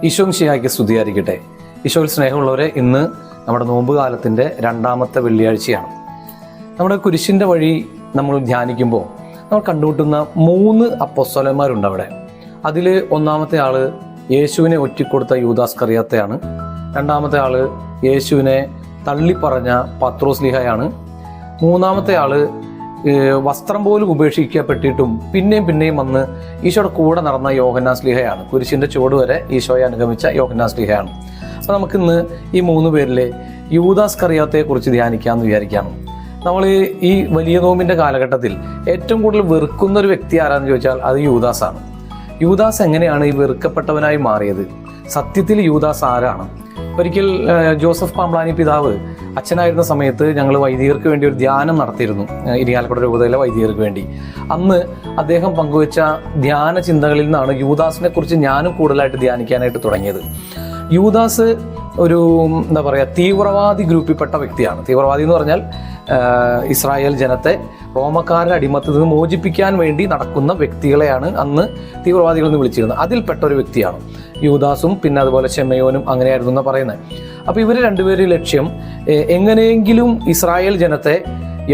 ഈശോ മിശിഹായ്ക്ക് സ്തുതിയായിരിക്കട്ടെ. ഈശോയിൽ സ്നേഹമുള്ളവരെ, ഇന്ന് നമ്മുടെ നോമ്പ് കാലത്തിൻ്റെ രണ്ടാമത്തെ വെള്ളിയാഴ്ചയാണ്. നമ്മുടെ കുരിശിൻ്റെ വഴി നമ്മൾ ധ്യാനിക്കുമ്പോൾ നമ്മൾ കണ്ടുമുട്ടുന്ന 3 അപ്പോസ്തലന്മാരുണ്ട് അവിടെ. അതിൽ ഒന്നാമത്തെ ആൾ യേശുവിനെ ഒറ്റിക്കൊടുത്ത യൂദാസ് കറിയാത്തയാണ്. രണ്ടാമത്തെ ആൾ യേശുവിനെ തള്ളിപ്പറഞ്ഞ പത്രോസ് ലീഹയാണ്. മൂന്നാമത്തെ ആൾ വസ്ത്രം പോലും ഉപേക്ഷിക്കപ്പെട്ടിട്ടും പിന്നെയും വന്ന് ഈശോയുടെ കൂടെ നടന്ന യോഹന്നാസ് ലീഹയാണ്. കുരിശിൻ്റെ ചുവട് വരെ ഈശോയെ അനുഗമിച്ച യോഹന്നാസ് ലീഹയാണ്. അപ്പോൾ നമുക്കിന്ന് ഈ 3 പേരിലെ യൂദാസ് കറിയാത്തയെക്കുറിച്ച് ധ്യാനിക്കാമെന്ന് വിചാരിക്കുകയാണ്. നമ്മൾ ഈ വലിയ നോമ്പിൻ്റെ കാലഘട്ടത്തിൽ ഏറ്റവും കൂടുതൽ വെറുക്കുന്ന ഒരു വ്യക്തി ആരാന്ന് ചോദിച്ചാൽ അത് യൂദാസാണ്. യൂദാസ് എങ്ങനെയാണ് ഈ വെറുക്കപ്പെട്ടവനായി മാറിയത്? സത്യത്തിൽ യൂദാസ് ആരാണ്? ഒരിക്കൽ ജോസഫ് പാംപ്ലാനി പിതാവ് അച്ഛനായിരുന്ന സമയത്ത് ഞങ്ങൾ വൈദികർക്ക് വേണ്ടി ഒരു ധ്യാനം നടത്തിയിരുന്നു, ഇരിങ്ങാലക്കുട രൂപതയിലെ വൈദികർക്ക് വേണ്ടി. അന്ന് അദ്ദേഹം പങ്കുവെച്ച ധ്യാന ചിന്തകളിൽ നിന്നാണ് യൂദാസിനെ കുറിച്ച് ഞാനും കൂടുതലായിട്ട് ധ്യാനിക്കാനായിട്ട് തുടങ്ങിയത്. യൂദാസ് ഒരു തീവ്രവാദി ഗ്രൂപ്പിൽപ്പെട്ട വ്യക്തിയാണ്. തീവ്രവാദി എന്ന് പറഞ്ഞാൽ ഇസ്രായേൽ ജനത്തെ റോമക്കാരുടെ അടിമത്തിൽ നിന്ന് മോചിപ്പിക്കാൻ വേണ്ടി നടക്കുന്ന വ്യക്തികളെയാണ് അന്ന് തീവ്രവാദികൾ എന്ന് വിളിച്ചിരുന്നത്. അതിൽപ്പെട്ട ഒരു വ്യക്തിയാണ് യൂദാസും. പിന്നെ അതുപോലെ ശെമയോനും അങ്ങനെയായിരുന്നു എന്ന് പറയുന്നത്. അപ്പോൾ ഇവർ രണ്ടുപേരുടെ ലക്ഷ്യം എങ്ങനെയെങ്കിലും ഇസ്രായേൽ ജനത്തെ,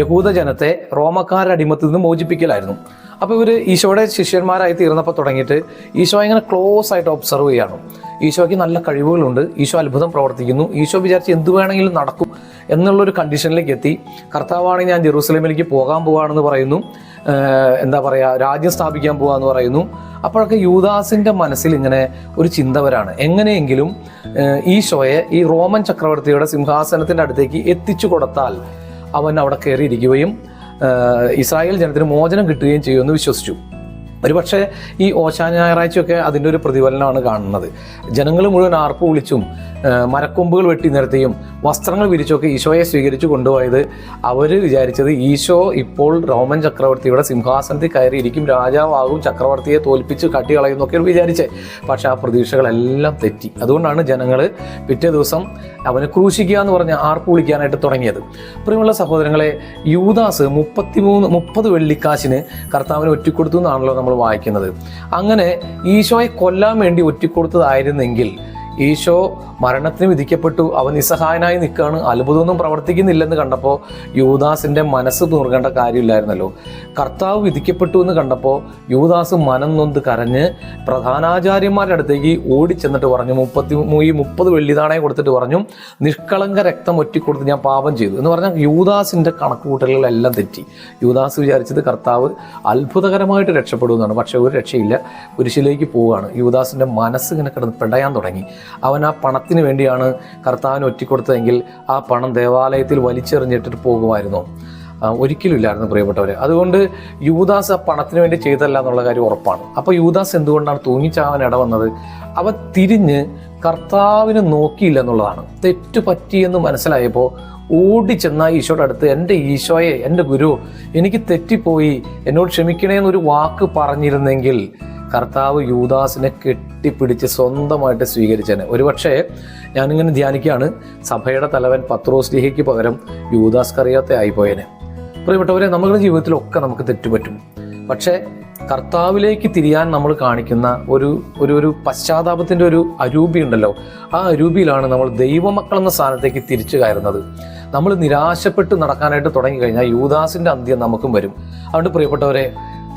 യഹൂദ ജനത്തെ റോമക്കാരുടെ അടിമത്തിൽ നിന്ന് മോചിപ്പിക്കലായിരുന്നു. അപ്പോൾ ഇവർ ഈശോയുടെ ശിഷ്യന്മാരായി തീർന്നപ്പോൾ തുടങ്ങിയിട്ട് ഈശോ ഇങ്ങനെ ക്ലോസ് ആയിട്ട് ഒബ്സർവ് ചെയ്യണം. ഈശോയ്ക്ക് നല്ല കഴിവുകളുണ്ട്, ഈശോ അത്ഭുതം പ്രവർത്തിക്കുന്നു, ഈശോ വിചാരിച്ച് എന്ത് വേണമെങ്കിലും നടക്കും എന്നുള്ളൊരു കണ്ടീഷനിലേക്ക് എത്തി. കർത്താവാണെങ്കിൽ ഞാൻ ജെറൂസലേമിലേക്ക് പോകാൻ പോവാണെന്ന് പറയുന്നു, രാജ്യം സ്ഥാപിക്കാൻ പോകാമെന്ന് പറയുന്നു. അപ്പോഴൊക്കെ യൂദാസിൻ്റെ മനസ്സിൽ ഇങ്ങനെ ഒരു ചിന്ത വരാണ്, എങ്ങനെയെങ്കിലും ഈശോയെ ഈ റോമൻ ചക്രവർത്തിയുടെ സിംഹാസനത്തിൻ്റെ അടുത്തേക്ക് എത്തിച്ചു കൊടുത്താൽ അവൻ അവിടെ കയറിയിരിക്കുകയും ഇസ്രായേൽ ജനത്തിന് മോചനം കിട്ടുകയും ചെയ്യുമെന്ന് വിശ്വസിച്ചു. ഒരുപക്ഷെ ഈ ഓശാന ഞായറാഴ്ചയൊക്കെ അതിൻ്റെ ഒരു പ്രതിഫലനമാണ് കാണുന്നത്. ജനങ്ങൾ മുഴുവൻ ആർപ്പ് വിളിച്ചും മരക്കൊമ്പുകൾ വെട്ടി നിരത്തിയും വസ്ത്രങ്ങൾ വിരിച്ചൊക്കെ ഈശോയെ സ്വീകരിച്ചു കൊണ്ടുപോയത് അവർ വിചാരിച്ചത് ഈശോ ഇപ്പോൾ റോമൻ ചക്രവർത്തിയുടെ സിംഹാസനത്തിൽ കയറിയിരിക്കും, രാജാവാകും, ചക്രവർത്തിയെ തോൽപ്പിച്ച് കട്ടികളയുന്നൊക്കെ വിചാരിച്ചേ. പക്ഷേ ആ പ്രതീക്ഷകളെല്ലാം തെറ്റി. അതുകൊണ്ടാണ് ജനങ്ങൾ പിറ്റേ ദിവസം അവനെ ക്രൂശിക്കുക എന്ന് പറഞ്ഞ് ആർപ്പ് വിളിക്കാനായിട്ട് തുടങ്ങിയത്. പ്രിയമുള്ള സഹോദരങ്ങളെ, യൂദാസ് 30 വെള്ളിക്കാശിന് കർത്താവിനെ ഒറ്റിക്കൊടുത്തു എന്നാണല്ലോ നമ്മൾ വായിക്കുന്നത്. അങ്ങനെ ഈശോയെ കൊല്ലാൻ വേണ്ടി ഒറ്റിക്കൊടുത്തതായിരുന്നെങ്കിൽ ഈശോ മരണത്തിന് വിധിക്കപ്പെട്ടു, അവൻ നിസ്സഹായനായി നിൽക്കുകയാണ്, അത്ഭുതമൊന്നും പ്രവർത്തിക്കുന്നില്ലെന്ന് കണ്ടപ്പോൾ യൂദാസിൻ്റെ മനസ്സ് നൂർക്കേണ്ട കാര്യമില്ലായിരുന്നല്ലോ. കർത്താവ് വിധിക്കപ്പെട്ടു എന്ന് കണ്ടപ്പോൾ യൂദാസ് മനം നൊന്ത് കരഞ്ഞ് പ്രധാനാചാര്യന്മാരുടെ അടുത്തേക്ക് ഓടിച്ചെന്നിട്ട് പറഞ്ഞു, 30 വെള്ളിനാണയം കൊടുത്തിട്ട് പറഞ്ഞു, നിഷ്കളങ്ക രക്തം ഒറ്റിക്കൊടുത്ത് ഞാൻ പാപം ചെയ്തു എന്ന് പറഞ്ഞാൽ യൂദാസിൻ്റെ കണക്കുകൂട്ടലുകളെല്ലാം തെറ്റി. യൂദാസ് വിചാരിച്ചത് കർത്താവ് അത്ഭുതകരമായിട്ട് രക്ഷപ്പെടുമെന്നാണ്. പക്ഷേ ഒരു രക്ഷയില്ല, കുരിശിലേക്ക് പോവുകയാണ്. യൂദാസിൻ്റെ മനസ്സ് ഇങ്ങനെ കിടന്ന് പെടയാൻ തുടങ്ങി. അവൻ ആ പണത്തിന് വേണ്ടിയാണ് കർത്താവിന് ഒറ്റിക്കൊടുത്തതെങ്കിൽ ആ പണം ദേവാലയത്തിൽ വലിച്ചെറിഞ്ഞിട്ട് പോകുമായിരുന്നു? ഒരിക്കലും ഇല്ലായിരുന്നു പ്രിയപ്പെട്ടവരെ. അതുകൊണ്ട് യൂദാസ് ആ പണത്തിന് വേണ്ടി ചെയ്തല്ല എന്നുള്ള കാര്യം ഉറപ്പാണ്. അപ്പോൾ യൂദാസ് എന്തുകൊണ്ടാണ് തൂങ്ങിച്ചാവാൻ ഇടവന്നത്? അവൻ തിരിഞ്ഞ് കർത്താവിനെ നോക്കിയില്ല എന്നുള്ളതാണ്. തെറ്റു പറ്റിയെന്ന് മനസ്സിലായപ്പോൾ ഓടിച്ചെന്ന ഈശോയുടെ അടുത്ത്, എൻ്റെ ഈശോയെ, എൻ്റെ ഗുരു, എനിക്ക് തെറ്റിപ്പോയി, എന്നോട് ക്ഷമിക്കണേ എന്നൊരു വാക്ക് പറഞ്ഞിരുന്നെങ്കിൽ കർത്താവ് യൂദാസിനെ കെട്ടിപ്പിടിച്ച് സ്വന്തമായിട്ട് സ്വീകരിച്ചേനെ. ഒരുപക്ഷെ ഞാനിങ്ങനെ ധ്യാനിക്കുകയാണ്, സഭയുടെ തലവൻ പത്രോസ് ലീഹയ്ക്ക് പകരം യൂദാസ് കറിയാത്ത ആയിപ്പോയേനെ. പ്രിയപ്പെട്ടവരെ, നമ്മുടെ ജീവിതത്തിലൊക്കെ നമുക്ക് തെറ്റുപറ്റും. പക്ഷേ കർത്താവിലേക്ക് തിരിയാൻ നമ്മൾ കാണിക്കുന്ന ഒരു പശ്ചാത്താപത്തിൻ്റെ ഒരു അരൂപി ഉണ്ടല്ലോ, ആ അരൂപിയിലാണ് നമ്മൾ ദൈവമക്കളെന്ന സ്ഥാനത്തേക്ക് തിരിച്ചു കയറുന്നത്. നമ്മൾ നിരാശപ്പെട്ട് നടക്കാനായിട്ട് തുടങ്ങിക്കഴിഞ്ഞാൽ യൂദാസിൻ്റെ അന്ത്യം നമുക്കും വരും. അതുകൊണ്ട് പ്രിയപ്പെട്ടവരെ,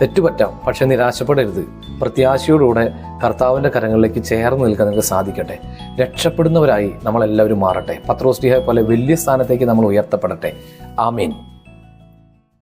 തെറ്റുപറ്റാം, പക്ഷെ നിരാശപ്പെടരുത്. പ്രത്യാശയോടുകൂടെ കർത്താവിൻ്റെ കരങ്ങളിലേക്ക് ചേർന്ന് നിൽക്കാൻ നിങ്ങൾക്ക് സാധിക്കട്ടെ. രക്ഷപ്പെടുന്നവരായി നമ്മളെല്ലാവരും മാറട്ടെ. പത്രോസ് ലീഹയെ പോലെ വലിയ സ്ഥാനത്തേക്ക് നമ്മൾ ഉയർത്തപ്പെടട്ടെ. ആമീൻ.